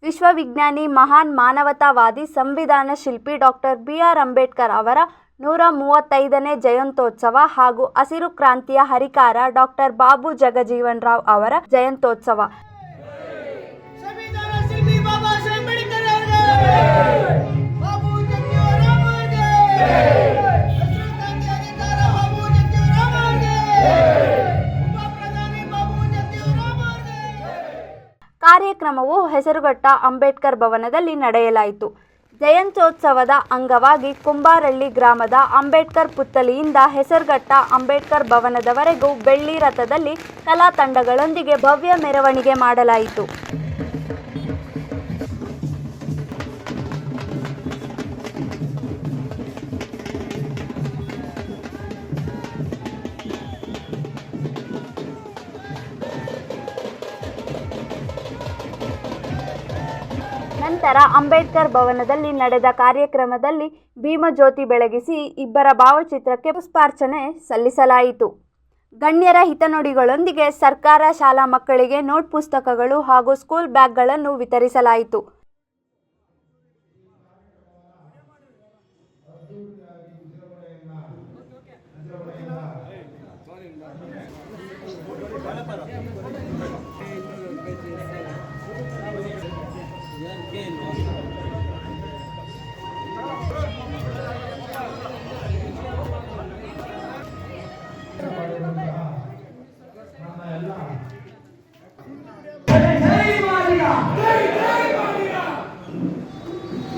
ವಿಶ್ವವಿಜ್ಞಾನಿ, ಮಹಾನ್ ಮಾನವತಾವಾದಿ, ಸಂವಿಧಾನ ಶಿಲ್ಪಿ ಡಾಕ್ಟರ್ ಬಿ.ಆರ್. ಅಂಬೇಡ್ಕರ್ ಅವರ 135ನೇ ಜಯಂತ್ಯೋತ್ಸವ ಹಾಗೂ ಹಸಿರು ಕ್ರಾಂತಿಯ ಹರಿಕಾರ ಡಾಕ್ಟರ್ ಬಾಬು ಜಗಜೀವನ್ ರಾವ್ ಅವರ ಜಯಂತ್ಯೋತ್ಸವ. ಕಾರ್ಯಕ್ರಮವು ಹೆಸರುಘಟ್ಟ ಅಂಬೇಡ್ಕರ್ ಭವನದಲ್ಲಿ ನಡೆಯಲಾಯಿತು. ಜಯಂತ್ಯೋತ್ಸವದ ಅಂಗವಾಗಿ ಕುಂಬಾರಳ್ಳಿ ಗ್ರಾಮದ ಅಂಬೇಡ್ಕರ್ ಪುತ್ಥಳಿಯಿಂದ ಹೆಸರುಘಟ್ಟ ಅಂಬೇಡ್ಕರ್ ಭವನದವರೆಗೂ ಬೆಳ್ಳಿ ರಥದಲ್ಲಿ ಕಲಾ ತಂಡಗಳೊಂದಿಗೆ ಭವ್ಯ ಮೆರವಣಿಗೆ ಮಾಡಲಾಯಿತು. ನಂತರ ಅಂಬೇಡ್ಕರ್ ಭವನದಲ್ಲಿ ನಡೆದ ಕಾರ್ಯಕ್ರಮದಲ್ಲಿ ಭೀಮಜ್ಯೋತಿ ಬೆಳಗಿಸಿ ಇಬ್ಬರ ಭಾವಚಿತ್ರಕ್ಕೆ ಪುಷ್ಪಾರ್ಚನೆ ಸಲ್ಲಿಸಲಾಯಿತು. ಗಣ್ಯರ ಹಿತನುಡಿಗಳೊಂದಿಗೆ ಸರ್ಕಾರ ಶಾಲಾ ಮಕ್ಕಳಿಗೆ ನೋಟ್ ಪುಸ್ತಕಗಳು ಹಾಗೂ ಸ್ಕೂಲ್ ಬ್ಯಾಗ್ಗಳನ್ನು ವಿತರಿಸಲಾಯಿತು.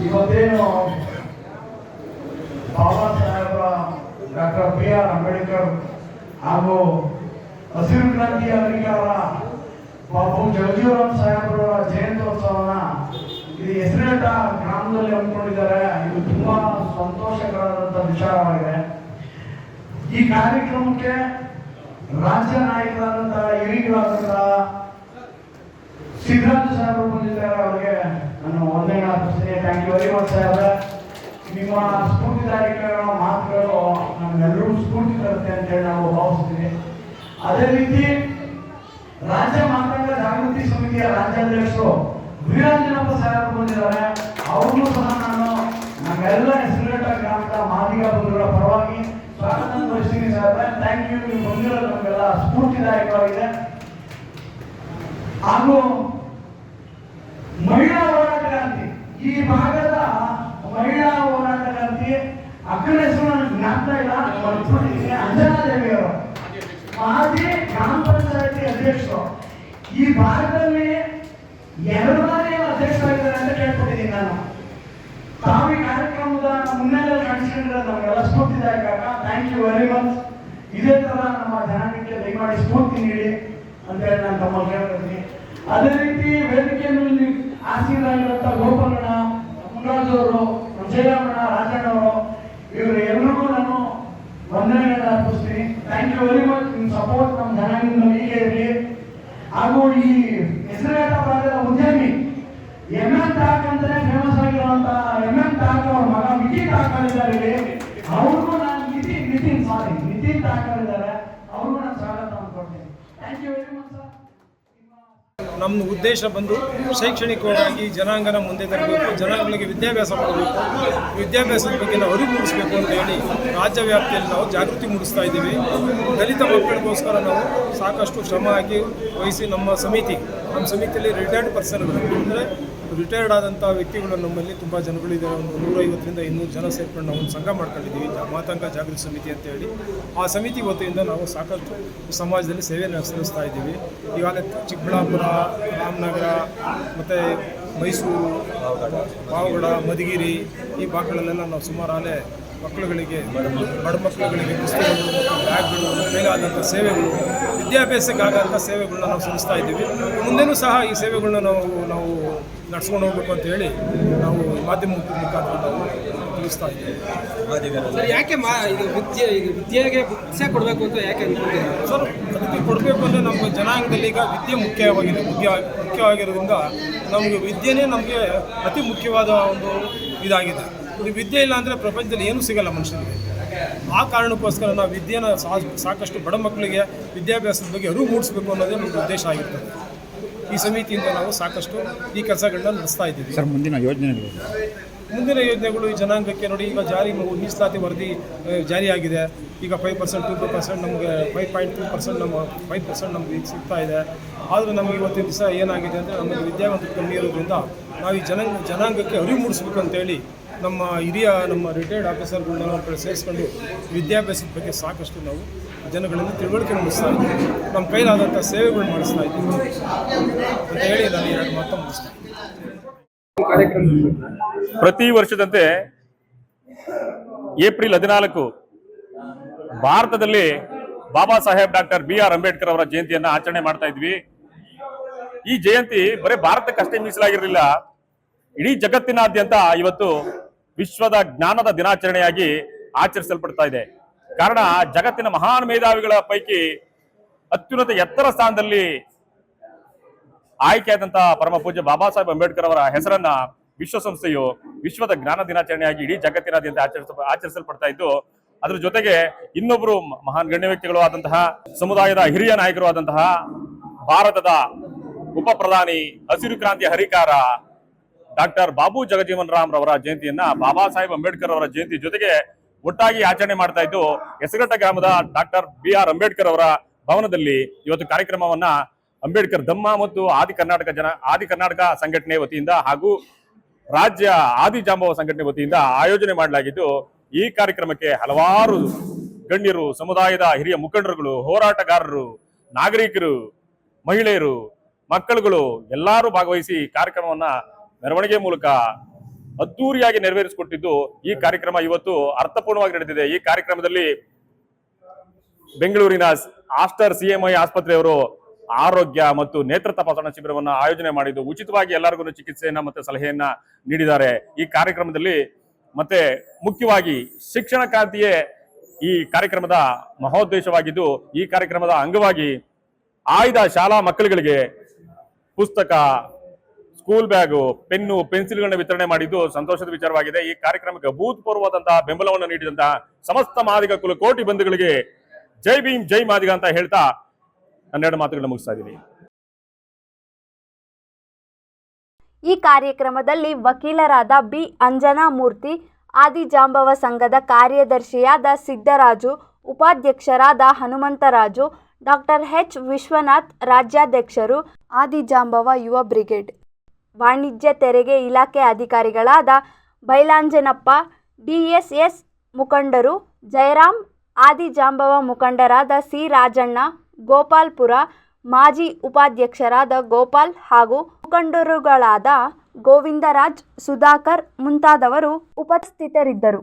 ಇವತ್ತೇನು ಬಾಬಾ ಸಾಹೇಬರ ಡಾಕ್ಟರ್ ಬಿ.ಆರ್. ಅಂಬೇಡ್ಕರ್ ಹಾಗೂ ಹಸಿರು ಕ್ರಾಂತಿಯ ಹರಿಕಾರ ಬಾಬು ಜಗಜೀವನ್ ಸಾಹೇಬರ ಜಯಂತ್ಯೋತ್ಸವನ ಇದು ಹೆಸರುಘಟ್ಟ ಗ್ರಾಮದಲ್ಲಿ ಹಮ್ಮಿಕೊಂಡಿದ್ದಾರೆ. ಇದು ತುಂಬಾ ಸಂತೋಷಕರವಾದಂತ ವಿಚಾರವಾಗಿದೆ. ಈ ಕಾರ್ಯಕ್ರಮಕ್ಕೆ ರಾಜ್ಯ ನಾಯಕರಾದಂತಹ ಹಿರಿಯರಾದಂತಹ ಸಿದ್ದರಾಜ ಸಾಹೇಬರು ಬಂದಿದ್ದಾರೆ. ಅವರಿಗೆ ನಾನು ವಂದನೆ ಅರ್ಪಿಸ್ತೇನೆ. ಥ್ಯಾಂಕ್ ಯು ವೆರಿ ಮಚ್ ಸಾಹೇಬ್ರೆ. ನಿಮ್ಮ ಸ್ಫೂರ್ತಿದಾಯಕ ಮಾತುಗಳು ನಮ್ಮೆಲ್ಲರೂ ಸ್ಫೂರ್ತಿ ತರುತ್ತೆ ಅಂತೇಳಿ ನಾವು ಭಾವಿಸ್ತೀವಿ. ಅದೇ ರೀತಿ ರಾಜ್ಯ ಮಾತಂಗ ಜಾಗೃತಿ ಸಮಿತಿಯ ರಾಜ್ಯಾಧ್ಯಕ್ಷರು ವೀರಾಂಜನಪ್ಪ ಸಾಹೇಬರು ಬಂದಿದ್ದಾರೆ. ಅವ್ರನ್ನೂ ಸಹ ನಾನು ನಮ್ಮೆಲ್ಲ ಹೆಸರುಘಟ್ಟ ಗ್ರಾಮದ ಮಾದಿಗ ಬಂಧುಗಳ ಪರವಾಗಿ ಸ್ವಾಗತ ಬಯಸ್ತೀನಿ ಸಾಹೇಬ್ರೆ. Thank you. ನೀವು ಬಂದಿರೋದು ನಮಗೆಲ್ಲ ಸ್ಫೂರ್ತಿದಾಯಕವಾಗಿದೆ. ಹಾಗೂ ಮಹಿಳಾ ಹೋರಾಟಗಾರ್ತಿ, ಈ ಭಾಗದ ಮಹಿಳಾ ಹೋರಾಟಗಾರ್ತಿ ಅಕ್ಕನ ಹೆಸರು ನನಗೆ ಜ್ಞಾಪಕ ಇಲ್ಲ, ಅಂಜನಾದೇವಿ ಅವರು ಮಾಜಿ ಗ್ರಾಮ ಪಂಚಾಯತಿ ಅಧ್ಯಕ್ಷರು. ಈ ಭಾಗದಲ್ಲಿ 2 ಬಾರಿ ಅಧ್ಯಕ್ಷರಾಗಿದ್ದಾರೆ ಅಂತ ಕೇಳ್ಕೊಟ್ಟಿದ್ದೀನಿ ನಾನು. ತಾವು ಈ ಕಾರ್ಯಕ್ರಮದ ಮುನ್ನೆಲೆ ಕಾಣಿಸ್ಕೊಂಡಿರೋದು ನಮಗೆಲ್ಲ ಸ್ಫೂರ್ತಿದಾಯಕ. Thank you very much. ಇದೇ ತರ ನಮ್ಮ ಜನಾಂಗಕ್ಕೆ ದಯಮಾಡಿ ಸ್ಫೂರ್ತಿ ನೀಡಿ ಅಂತ ಹೇಳಿ ನಾನು ತಮ್ಮ ಕೇಳ್ಕೊಳ್ತೀನಿ. ಅದೇ ರೀತಿ ವೇದಿಕೆಯಲ್ಲಿ ಆಸೀನರಾಗಿರುವಂತ ಗೋಪಾಲಣ್ಣ, ಮುನ್ರಾಜ್ ಅವರು, ಜಯರಾಮಣ್ಣ, ರಾಜಣ್ಣವರು, ಇವರು ಎಲ್ಲರಿಗೂ ನಾನು ವಂದನೆಗಳನ್ನ ಅರ್ಪಿಸ್ತೀನಿ. Thank you very much. ನಿಮ್ಮ ಸಪೋರ್ಟ್ ನಮ್ಮ ಜನಾಂಗದಿಂದ ಹೀಗೆ ಇರಲಿ. ಹಾಗೂ ಈ ಹೆಸರುಘಟ್ಟ ಭಾಗದ ಉದ್ಯಮಿ ಎಂ.ಎಂ. ಟಾಕ್ ಅಂತಾನೆ ಫೇಮಸ್ ಆಗಿರುವಂತ ಎಂ.ಎಂ. ಟಾಕ್ ಅವ್ರ ಮಗ ನಿತಿನ್ ಟಾಕ್ ಆಗಿದ್ದಾರೆ. ಅವ್ರಿಗೂ ನಾನು ನಿತಿನ್ ಟಾಕ್ ಆಗಿದ್ದಾರೆ. ಅವ್ರಿಗೂ ನಾನು ಸ್ವಾಗತ ಕೊಡ್ತೀನಿ. Thank you very much sir. ನಮ್ಮ ಉದ್ದೇಶ ಬಂದು ಶೈಕ್ಷಣಿಕವಾಗಿ ಜನಾಂಗನ ಮುಂದೆ ತರಬೇಕು, ಜನಾಂಗಗಳಿಗೆ ವಿದ್ಯಾಭ್ಯಾಸ ಮಾಡಬೇಕು, ವಿದ್ಯಾಭ್ಯಾಸದ ಬಗ್ಗೆ ನಾವು ಅರಿವು ಮೂಡಿಸಬೇಕು ಅಂತ ಹೇಳಿ ರಾಜ್ಯ ವ್ಯಾಪ್ತಿಯಲ್ಲಿ ನಾವು ಜಾಗೃತಿ ಮೂಡಿಸ್ತಾ ಇದ್ದೀವಿ. ದಲಿತ ಮಕ್ಕಳಿಗೋಸ್ಕರ ನಾವು ಸಾಕಷ್ಟು ಶ್ರಮ ಹಾಕಿ ವಹಿಸಿ ನಮ್ಮ ಸಮಿತಿಯಲ್ಲಿ ರಿಟೈರ್ಡ್ ಪರ್ಸನ್ಗಳು ಅಂದರೆ ರಿಟೈರ್ಡ್ ಆದಂಥ ವ್ಯಕ್ತಿಗಳು ನಮ್ಮಲ್ಲಿ ತುಂಬ ಜನಗಳಿದ್ದಾರೆ. ಒಂದು 150ರಿಂದ 200 ಜನ ಸೇರ್ಕೊಂಡು ನಾವು ಒಂದು ಸಂಘ ಮಾಡ್ಕೊಂಡಿದ್ದೀವಿ, ಮಾತಂಗ ಜಾಗೃತಿ ಸಮಿತಿ ಅಂತ ಹೇಳಿ. ಆ ಸಮಿತಿ ವತಿಯಿಂದ ನಾವು ಸಾಕಷ್ಟು ಸಮಾಜದಲ್ಲಿ ಸೇವೆಯನ್ನು ಸಲ್ಲಿಸ್ತಾ ಇದ್ದೀವಿ. ಇವಾಗ ಚಿಕ್ಕಬಳ್ಳಾಪುರ, ರಾಮನಗರ ಮತ್ತು ಮೈಸೂರು, ಪಾವಗಡ, ಮಧುಗಿರಿ ಈ ಭಾಗಗಳಲ್ಲೆಲ್ಲ ನಾವು ಸುಮಾರು ಮಕ್ಕಳುಗಳಿಗೆ, ಬಡ ಮಕ್ಕಳುಗಳಿಗೆ ಪುಸ್ತಕಗಳು, ಬ್ಯಾಗ್ಗಳು, ಮೇಲಾದಂಥ ಸೇವೆಗಳು, ವಿದ್ಯಾಭ್ಯಾಸಕ್ಕಾಗಂಥ ಸೇವೆಗಳನ್ನ ನಾವು ಸಲ್ಲಿಸ್ತಾ ಇದ್ದೀವಿ. ಮುಂದೆನೂ ಸಹ ಈ ಸೇವೆಗಳನ್ನ ನಾವು ನಡ್ಸ್ಕೊಂಡು ಹೋಗ್ಬೇಕು ಅಂತ ಹೇಳಿ ನಾವು ಮಾಧ್ಯಮ ಮುಖಾಂತರ ನಾವು ತಿಳಿಸ್ತಾ ಇದ್ದೀವಿ. ಸರ್, ಯಾಕೆ ವಿದ್ಯೆಗೆ ಶಿಕ್ಷೆ ಕೊಡಬೇಕು ಅಂತ ಯಾಕೆ ಅನ್ಕೊಂಡಿದ್ದೀವಿ ಸರ್? ಅದಕ್ಕೆ ಕೊಡಬೇಕು ಅಂದರೆ ನಮ್ಮ ಜನಾಂಗದಲ್ಲಿ ಈಗ ವಿದ್ಯೆ ಮುಖ್ಯವಾಗಿರೋದ್ರಿಂದ ನಮಗೆ ವಿದ್ಯೆನೇ ನಮಗೆ ಅತಿ ಮುಖ್ಯವಾದ ಒಂದು ಇದಾಗಿದೆ. ಈ ವಿದ್ಯೆ ಇಲ್ಲ ಅಂದರೆ ಪ್ರಪಂಚದಲ್ಲಿ ಏನೂ ಸಿಗಲ್ಲ ಮನುಷ್ಯನಿಗೆ. ಆ ಕಾರಣಕ್ಕೋಸ್ಕರ ನಾವು ವಿದ್ಯೆನ ಸಾಕಷ್ಟು ಬಡ ಮಕ್ಕಳಿಗೆ ವಿದ್ಯಾಭ್ಯಾಸದ ಬಗ್ಗೆ ಅರಿವು ಮೂಡಿಸಬೇಕು ಅನ್ನೋದೇ ನಮ್ಮ ಉದ್ದೇಶ ಆಗಿರ್ತದೆ. ಈ ಸಮಿತಿಯಿಂದ ನಾವು ಸಾಕಷ್ಟು ಈ ಕೆಲಸಗಳನ್ನ ನಡೆಸ್ತಾ ಇದ್ದೀವಿ. ಸರ್, ಮುಂದಿನ ಯೋಜನೆಗಳು ಈ ಜನಾಂಗಕ್ಕೆ ನೋಡಿ, ಈಗ ಮೀಸಲಾತಿ ವರದಿ ಜಾರಿಯಾಗಿದೆ. ಈಗ 5% 2% ನಮಗೆ 5.2% ನಮ್ಮ 5% ನಮಗೆ ಈಗ ಸಿಗ್ತಾ ಇದೆ. ಆದರೂ ನಮಗೆ ಇವತ್ತಿನ ದಿವಸ ಏನಾಗಿದೆ ಅಂದರೆ, ನಮಗೆ ವಿದ್ಯಾವಂತರು ಕಮ್ಮಿ ಇರೋದ್ರಿಂದ ನಾವು ಈ ಜನಾಂಗಕ್ಕೆ ಅರಿವು ಮೂಡಿಸ್ಬೇಕು ಅಂತೇಳಿ ನಮ್ಮ ರಿಟೈರ್ಡ್ ಆಫೀಸರ್ಗಳನ್ನ ನಮ್ಮ ಕಡೆ ಸೇರಿಸ್ಕೊಂಡು ವಿದ್ಯಾಭ್ಯಾಸದ ಬಗ್ಗೆ ಸಾಕಷ್ಟು ನಾವು ಜನಗಳಲ್ಲಿ ತಿಳುವಳಿಕೆ ಮೂಡಿಸ್ತಾ ಇದ್ದೀವಿ. ನಮ್ಮ ಕೈಲಾದಂಥ ಸೇವೆಗಳು ಮಾಡಿಸ್ತಾ ಇದ್ದೀವಿ ಅಂತ ಹೇಳಿ ನಾನು 2 ಮಾತು ಮುಗಿಸ್ತೀನಿ. ಪ್ರತಿ ವರ್ಷದಂತೆ ಏಪ್ರಿಲ್ 14 ಭಾರತದಲ್ಲಿ ಬಾಬಾ ಸಾಹೇಬ್ ಡಾಕ್ಟರ್ BR ಅಂಬೇಡ್ಕರ್ ಅವರ ಜಯಂತಿಯನ್ನ ಆಚರಣೆ ಮಾಡ್ತಾ ಇದ್ವಿ. ಈ ಜಯಂತಿ ಬರೀ ಭಾರತಕ್ಕಷ್ಟೇ ಮೀಸಲಾಗಿರಲಿಲ್ಲ, ಇಡೀ ಜಗತ್ತಿನಾದ್ಯಂತ ಇವತ್ತು ವಿಶ್ವದ ಜ್ಞಾನದ ದಿನಾಚರಣೆಯಾಗಿ ಆಚರಿಸಲ್ಪಡ್ತಾ ಇದೆ. ಕಾರಣ, ಜಗತ್ತಿನ ಮಹಾನ್ ಮೇಧಾವಿಗಳ ಪೈಕಿ ಅತ್ಯುನ್ನತ ಎತ್ತರ ಸ್ಥಾನದಲ್ಲಿ ಆಯ್ಕೆಯಾದಂತಹ ಪರಮ ಪೂಜ್ಯ ಬಾಬಾ ಸಾಹೇಬ್ ಅಂಬೇಡ್ಕರ್ ಅವರ ಹೆಸರನ್ನ ವಿಶ್ವಸಂಸ್ಥೆಯು ವಿಶ್ವದ ಜ್ಞಾನ ದಿನಾಚರಣೆಯಾಗಿ ಇಡೀ ಜಗತ್ತಿನಾದ್ಯಂತ ಆಚರಿಸಲ್ಪಡ್ತಾ ಇದ್ದು, ಅದ್ರ ಜೊತೆಗೆ ಇನ್ನೊಬ್ರು ಮಹಾನ್ ಗಣ್ಯ ವ್ಯಕ್ತಿಗಳು ಆದಂತಹ ಸಮುದಾಯದ ಹಿರಿಯ ನಾಯಕರು ಆದಂತಹ ಭಾರತದ ಉಪ ಪ್ರಧಾನಿ, ಹಸಿರು ಕ್ರಾಂತಿಯ ಹರಿಕಾರ ಡಾಕ್ಟರ್ ಬಾಬು ಜಗಜೀವನ್ ರಾಮ್ ರವರ ಜಯಂತಿಯನ್ನ ಬಾಬಾ ಸಾಹೇಬ್ ಅಂಬೇಡ್ಕರ್ ಅವರ ಜಯಂತಿ ಜೊತೆಗೆ ಒಟ್ಟಾಗಿ ಆಚರಣೆ ಮಾಡ್ತಾ ಇದ್ದು, ಹೆಸರಘಟ್ಟ ಗ್ರಾಮದ ಡಾಕ್ಟರ್ BR ಅಂಬೇಡ್ಕರ್ ಅವರ ಭವನದಲ್ಲಿ ಇವತ್ತು ಕಾರ್ಯಕ್ರಮವನ್ನ ಅಂಬೇಡ್ಕರ್ ಧಮ್ಮ ಮತ್ತು ಆದಿ ಕರ್ನಾಟಕ ಸಂಘಟನೆ ವತಿಯಿಂದ ಹಾಗೂ ರಾಜ್ಯ ಆದಿ ಜಾಂಬವ ಸಂಘಟನೆ ವತಿಯಿಂದ ಆಯೋಜನೆ ಮಾಡಲಾಗಿದ್ದು, ಈ ಕಾರ್ಯಕ್ರಮಕ್ಕೆ ಹಲವಾರು ಗಣ್ಯರು, ಸಮುದಾಯದ ಹಿರಿಯ ಮುಖಂಡರುಗಳು, ಹೋರಾಟಗಾರರು, ನಾಗರಿಕರು, ಮಹಿಳೆಯರು, ಮಕ್ಕಳುಗಳು ಎಲ್ಲರೂ ಭಾಗವಹಿಸಿ ಕಾರ್ಯಕ್ರಮವನ್ನ ಮೆರವಣಿಗೆ ಮೂಲಕ ಅದ್ದೂರಿಯಾಗಿ ನೆರವೇರಿಸಿಕೊಟ್ಟಿದ್ದು, ಈ ಕಾರ್ಯಕ್ರಮ ಇವತ್ತು ಅರ್ಥಪೂರ್ಣವಾಗಿ ನಡೆದಿದೆ. ಈ ಕಾರ್ಯಕ್ರಮದಲ್ಲಿ ಬೆಂಗಳೂರಿನ ಆಸ್ಟರ್ CMI ಆಸ್ಪತ್ರೆಯವರು ಆರೋಗ್ಯ ಮತ್ತು ನೇತ್ರ ತಪಾಸಣಾ ಶಿಬಿರವನ್ನು ಆಯೋಜನೆ ಮಾಡಿದ್ದು, ಉಚಿತವಾಗಿ ಎಲ್ಲರಿಗೂ ಚಿಕಿತ್ಸೆಯನ್ನ ಮತ್ತು ಸಲಹೆಯನ್ನ ನೀಡಿದ್ದಾರೆ. ಈ ಕಾರ್ಯಕ್ರಮದಲ್ಲಿ ಮತ್ತೆ ಮುಖ್ಯವಾಗಿ ಶಿಕ್ಷಣ ಕ್ರಾಂತಿಯೇ ಈ ಕಾರ್ಯಕ್ರಮದ ಮಹೋದ್ದೇಶವಾಗಿದ್ದು, ಈ ಕಾರ್ಯಕ್ರಮದ ಅಂಗವಾಗಿ ಆಯ್ದ ಶಾಲಾ ಮಕ್ಕಳುಗಳಿಗೆ ಪುಸ್ತಕ, ಸ್ಕೂಲ್ ಬ್ಯಾಗು, ಪೆನ್ನು, ಪೆನ್ಸಿಲ್ಗಳನ್ನ ವಿತರಣೆ ಮಾಡಿದ್ದು ಸಂತೋಷದ ವಿಚಾರವಾಗಿದೆ. ಈ ಕಾರ್ಯಕ್ರಮಕ್ಕೆ ಅಭೂತಪೂರ್ವವಾದಂತಹ ಬೆಂಬಲವನ್ನು ನೀಡಿದಂತಹ ಸಮಸ್ತ ಮಾದಿಗ ಕುಲ ಕೋಟಿ ಬಂಧುಗಳಿಗೆ ಜೈ ಭೀಮ್, ಜೈ ಮಾದಿಗ ಅಂತ ಹೇಳ್ತಾ 12 ಮಾತುಗಳನ್ನ ಮುಗಿಸ್ತಾ ಇದ್ದೀನಿ. ಈ ಕಾರ್ಯಕ್ರಮದಲ್ಲಿ ವಕೀಲರಾದ ಬಿ ಅಂಜನಾ ಮೂರ್ತಿ, ಆದಿಜಾಂಬವ ಸಂಘದ ಕಾರ್ಯದರ್ಶಿಯಾದ ಸಿದ್ದರಾಜು, ಉಪಾಧ್ಯಕ್ಷರಾದ ಹನುಮಂತರಾಜು, ಡಾಕ್ಟರ್ H ವಿಶ್ವನಾಥ್ ರಾಜ್ಯಾಧ್ಯಕ್ಷರು, ಆದಿಜಾಂಬವ ಯುವ ಬ್ರಿಗೇಡ್, ವಾಣಿಜ್ಯ ತೆರಿಗೆ ಇಲಾಖೆ ಅಧಿಕಾರಿಗಳಾದ ಬೈಲಾಂಜನಪ್ಪ, DSS ಮುಖಂಡರು ಜಯರಾಮ್, ಆದಿಜಾಂಬವ ಮುಖಂಡರಾದ C ರಾಜಣ್ಣ, ಗೋಪಾಲ್ಪುರ ಮಾಜಿ ಉಪಾಧ್ಯಕ್ಷರಾದ ಗೋಪಾಲ್ ಹಾಗೂ ಮುಖಂಡರುಗಳಾದ ಗೋವಿಂದರಾಜ್, ಸುಧಾಕರ್ ಮುಂತಾದವರು ಉಪಸ್ಥಿತರಿದ್ದರು.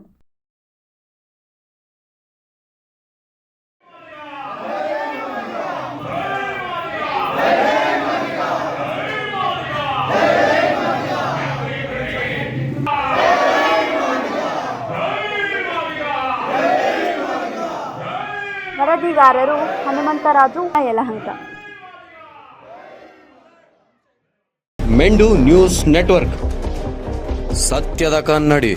ವರದಿಗಾರರು ಹನುಮಂತರಾಜು, ಯಲಹಂಕ. ಮೆಂಡು ನ್ಯೂಸ್ ನೆಟ್ವರ್ಕ್, ಸತ್ಯದ ಕನ್ನಡಿ.